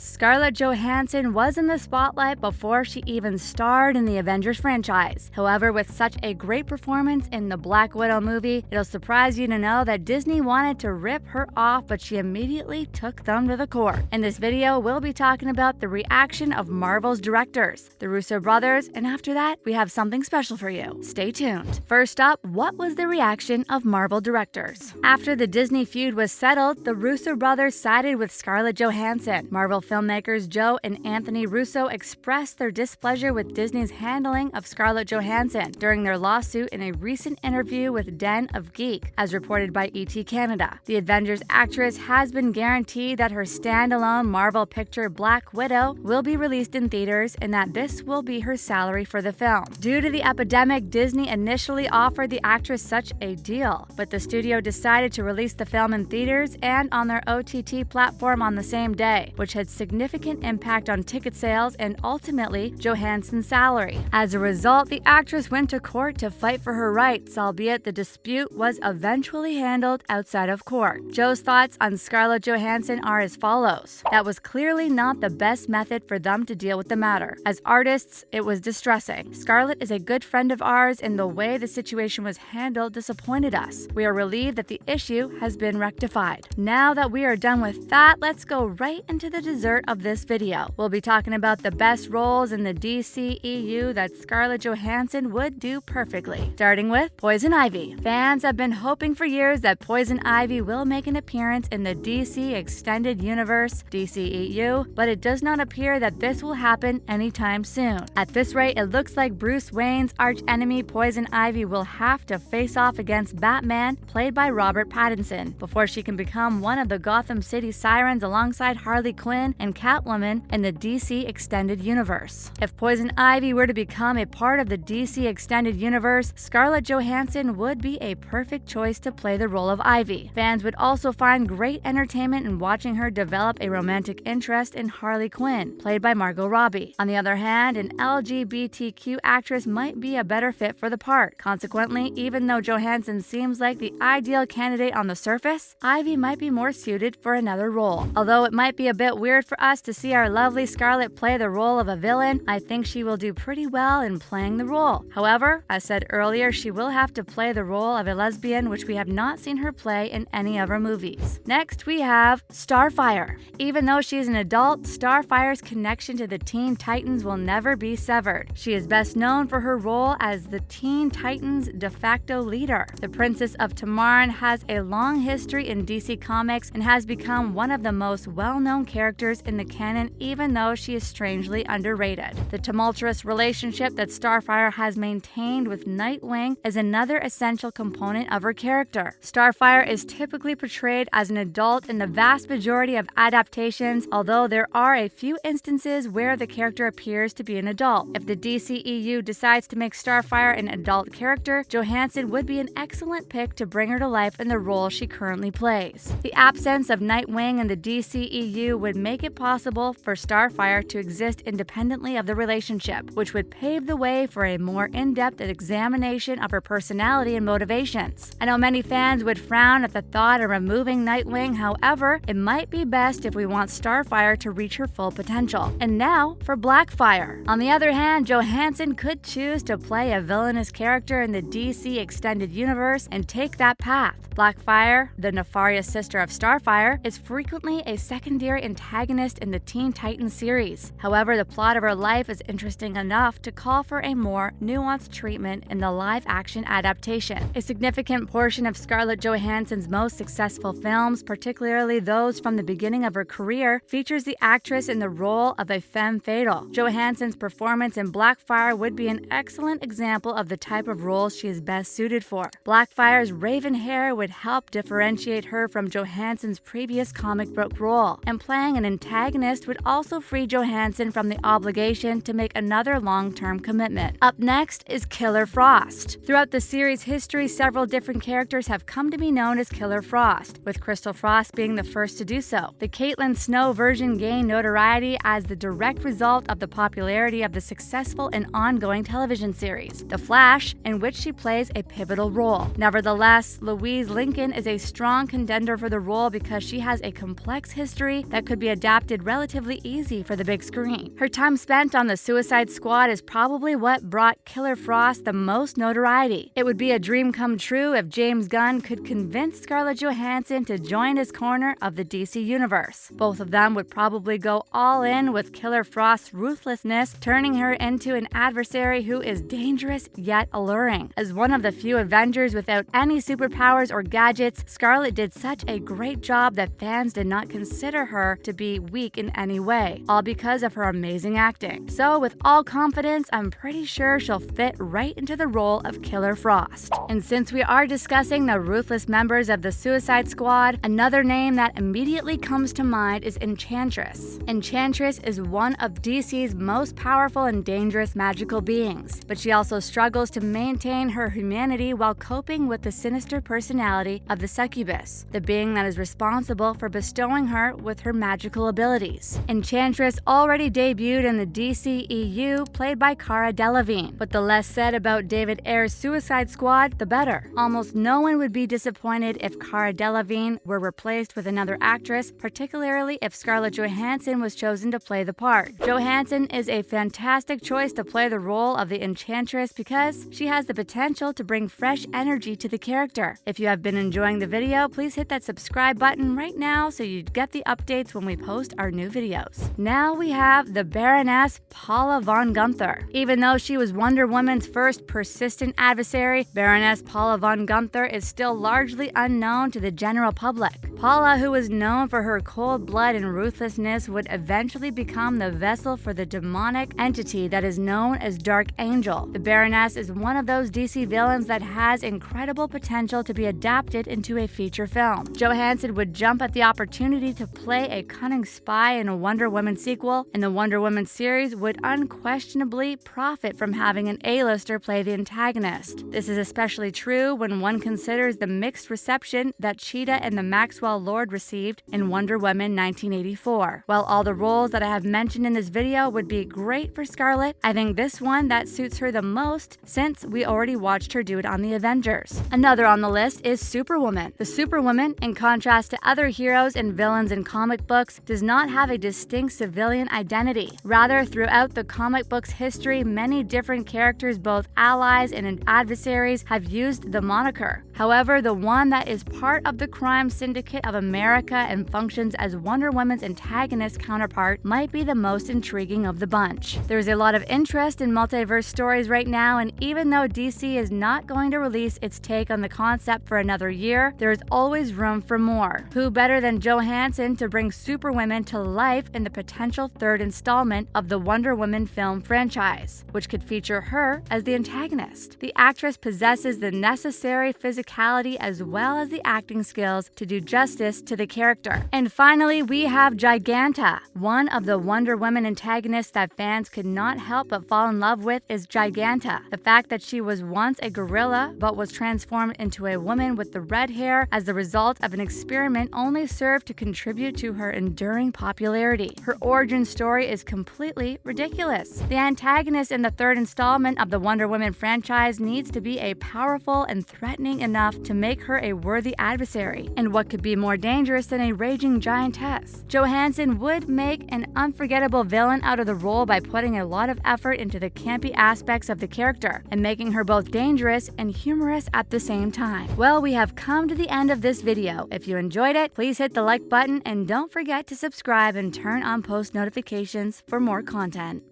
Scarlett Johansson was in the spotlight before she even starred in the Avengers franchise. However, with such a great performance in the Black Widow movie, it'll surprise you to know that Disney wanted to rip her off, but she immediately took them to the court. In this video, we'll be talking about the reaction of Marvel's directors, the Russo brothers, and after that, we have something special for you. Stay tuned. First up, what was the reaction of Marvel directors? After the Disney feud was settled, the Russo brothers sided with Scarlett Johansson. Marvel filmmakers Joe and Anthony Russo expressed their displeasure with Disney's handling of Scarlett Johansson during their lawsuit in a recent interview with Den of Geek, as reported by ET Canada. The Avengers actress has been guaranteed that her standalone Marvel picture Black Widow will be released in theaters and that this will be her salary for the film. Due to the epidemic, Disney initially offered the actress such a deal, but the studio decided to release the film in theaters and on their OTT platform on the same day, which had significant impact on ticket sales and ultimately Johansson's salary. As a result, the actress went to court to fight for her rights, albeit the dispute was eventually handled outside of court. Joe's thoughts on Scarlett Johansson are as follows. That was clearly not the best method for them to deal with the matter. As artists, it was distressing. Scarlett is a good friend of ours, and the way the situation was handled disappointed us. We are relieved that the issue has been rectified. Now that we are done with that, let's go right into the dessert of this video. We'll be talking about the best roles in the DCEU that Scarlett Johansson would do perfectly. Starting with Poison Ivy. Fans have been hoping for years that Poison Ivy will make an appearance in the DC Extended Universe, DCEU, but it does not appear that this will happen anytime soon. At this rate, it looks like Bruce Wayne's archenemy Poison Ivy will have to face off against Batman, played by Robert Pattinson, before she can become one of the Gotham City Sirens alongside Harley Quinn and Catwoman in the DC Extended Universe. If Poison Ivy were to become a part of the DC Extended Universe, Scarlett Johansson would be a perfect choice to play the role of Ivy. Fans would also find great entertainment in watching her develop a romantic interest in Harley Quinn, played by Margot Robbie. On the other hand, an LGBTQ actress might be a better fit for the part. Consequently, even though Johansson seems like the ideal candidate on the surface, Ivy might be more suited for another role. Although it might be a bit weird for us to see our lovely Scarlett play the role of a villain, I think she will do pretty well in playing the role. However, as said earlier, she will have to play the role of a lesbian, which we have not seen her play in any of her movies. Next, we have Starfire. Even though she is an adult, Starfire's connection to the Teen Titans will never be severed. She is best known for her role as the Teen Titans' de facto leader. The Princess of Tamaran has a long history in DC Comics and has become one of the most well-known characters in the canon, even though she is strangely underrated. The tumultuous relationship that Starfire has maintained with Nightwing is another essential component of her character. Starfire is typically portrayed as an adult in the vast majority of adaptations, although there are a few instances where the character appears to be an adult. If the DCEU decides to make Starfire an adult character, Johansson would be an excellent pick to bring her to life in the role she currently plays. The absence of Nightwing in the DCEU would make it possible for Starfire to exist independently of the relationship, which would pave the way for a more in-depth examination of her personality and motivations. I know many fans would frown at the thought of removing Nightwing, however, it might be best if we want Starfire to reach her full potential. And now for Blackfire. On the other hand, Johansson could choose to play a villainous character in the DC Extended Universe and take that path. Blackfire, the nefarious sister of Starfire, is frequently a secondary antagonist in the Teen Titans series. However, the plot of her life is interesting enough to call for a more nuanced treatment in the live-action adaptation. A significant portion of Scarlett Johansson's most successful films, particularly those from the beginning of her career, features the actress in the role of a femme fatale. Johansson's performance in Blackfire would be an excellent example of the type of role she is best suited for. Blackfire's raven hair would help differentiate her from Johansson's previous comic book role, and playing an antagonist would also free Johansson from the obligation to make another long-term commitment. Up next is Killer Frost. Throughout the series' history, several different characters have come to be known as Killer Frost, with Crystal Frost being the first to do so. The Caitlin Snow version gained notoriety as the direct result of the popularity of the successful and ongoing television series, The Flash, in which she plays a pivotal role. Nevertheless, Louise Lincoln is a strong contender for the role because she has a complex history that could be adapted adapted relatively easy for the big screen. Her time spent on the Suicide Squad is probably what brought Killer Frost the most notoriety. It would be a dream come true if James Gunn could convince Scarlett Johansson to join his corner of the DC universe. Both of them would probably go all in with Killer Frost's ruthlessness, turning her into an adversary who is dangerous yet alluring. As one of the few Avengers without any superpowers or gadgets, Scarlett did such a great job that fans did not consider her to be weak in any way, all because of her amazing acting. So with all confidence, I'm pretty sure she'll fit right into the role of Killer Frost. And since we are discussing the ruthless members of the Suicide Squad, another name that immediately comes to mind is Enchantress. Enchantress is one of DC's most powerful and dangerous magical beings, but she also struggles to maintain her humanity while coping with the sinister personality of the succubus, the being that is responsible for bestowing her with her magical abilities. Enchantress already debuted in the DCEU, played by Cara Delevingne, but the less said about David Ayer's Suicide Squad, the better. Almost no one would be disappointed if Cara Delevingne were replaced with another actress, particularly if Scarlett Johansson was chosen to play the part. Johansson is a fantastic choice to play the role of the Enchantress because she has the potential to bring fresh energy to the character. If you have been enjoying the video, please hit that subscribe button right now so you get the updates when we post our new videos. Now we have the Baroness Paula von Gunther. Even though she was Wonder Woman's first persistent adversary, Baroness Paula von Gunther is still largely unknown to the general public. Paula, who was known for her cold blood and ruthlessness, would eventually become the vessel for the demonic entity that is known as Dark Angel. The Baroness is one of those DC villains that has incredible potential to be adapted into a feature film. Johansson would jump at the opportunity to play a cunning spy in a Wonder Woman sequel, and the Wonder Woman series would unquestionably profit from having an A-lister play the antagonist. This is especially true when one considers the mixed reception that Cheetah and the Maxwell Lord received in Wonder Woman 1984. While all the roles that I have mentioned in this video would be great for Scarlett, I think this one that suits her the most since we already watched her do it on the Avengers. Another on the list is Superwoman. The Superwoman, in contrast to other heroes and villains in comic books, does not have a distinct civilian identity. Rather, throughout the comic book's history, many different characters, both allies and adversaries, have used the moniker. However, the one that is part of the crime syndicate of America and functions as Wonder Woman's antagonist counterpart might be the most intriguing of the bunch. There's a lot of interest in multiverse stories right now, and even though DC is not going to release its take on the concept for another year, there is always room for more. Who better than Johansson to bring Superwoman to life in the potential third installment of the Wonder Woman film franchise, which could feature her as the antagonist. The actress possesses the necessary physicality as well as the acting skills to do justice to the character. And finally, we have Giganta. One of the Wonder Woman antagonists that fans could not help but fall in love with is Giganta. The fact that she was once a gorilla but was transformed into a woman with the red hair as the result of an experiment only served to contribute to her enduring popularity. Her origin story is completely ridiculous. The antagonist in the third installment of the Wonder Woman franchise needs to be a powerful and threatening enough to make her a worthy adversary. And what could be more dangerous than a raging giantess? Johansson would make an unforgettable villain out of the role by putting a lot of effort into the campy aspects of the character and making her both dangerous and humorous at the same time. Well, we have come to the end of this video. If you enjoyed it, please hit the like button and don't forget to subscribe and turn on post notifications for more content.